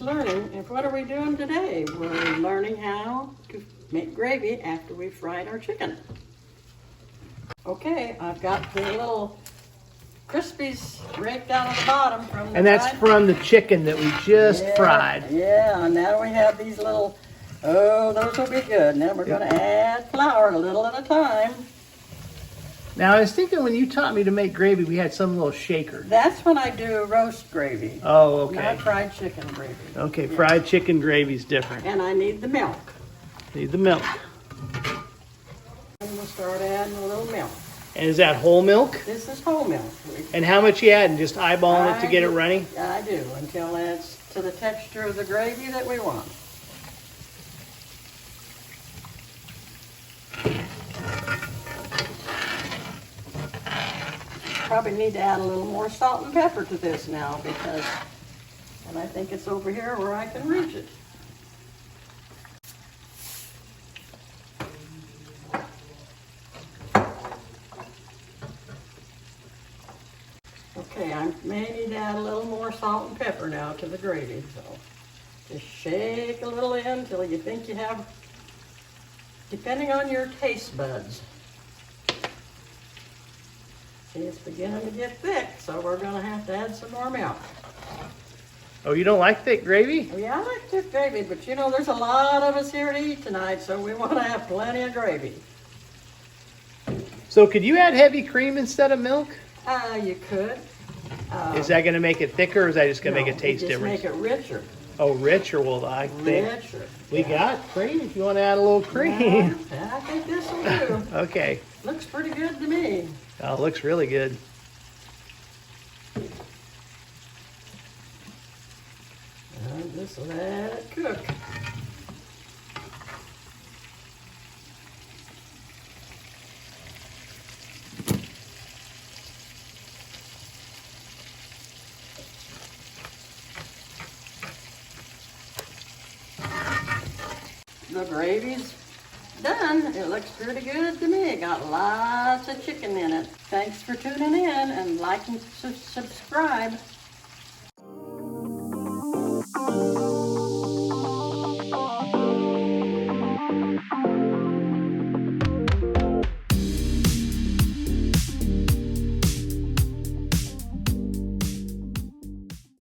learning. And what are we doing today? We're learning how to make gravy after we fried our chicken. Okay, I've got the little crispies raked out of the bottom from the And that's fried. from the chicken that we just fried. Yeah, and now we have these little, oh, those will be good. Now we're going to add flour a little at a time. Now, I was thinking when you taught me to make gravy, we had some little shaker. That's when I do roast gravy. Oh, okay. Not fried chicken gravy. Okay, fried chicken gravy's different. And I need the milk. Need the milk. And we'll start adding a little milk. And is that whole milk? This is whole milk. And how much you adding? Just eyeballing it to get it runny? I do, until it's to the texture of the gravy that we want. Probably need to add a little more salt and pepper to this now because, and I think it's over here where I can reach it. Okay, I may need to add a little more salt and pepper now to the gravy, so just shake a little in until you think you have, depending on your taste buds. See, it's beginning to get thick, so we're going to have to add some more milk. Oh, you don't like thick gravy? Yeah, I like thick gravy, but you know, there's a lot of us here to eat tonight, so we want to have plenty of gravy. So could you add heavy cream instead of milk? You could. Is that going to make it thicker, or is that just going to make a taste just difference? make it richer. Oh, richer. Well, I think Richer. we got cream if you want to add a little cream. Yeah, I think this will do. Okay. Looks pretty good to me. Oh, it looks really good. And just let it cook. The gravy's done. It looks pretty good to me. It got lots of chicken in it. Thanks for tuning in and like and subscribe.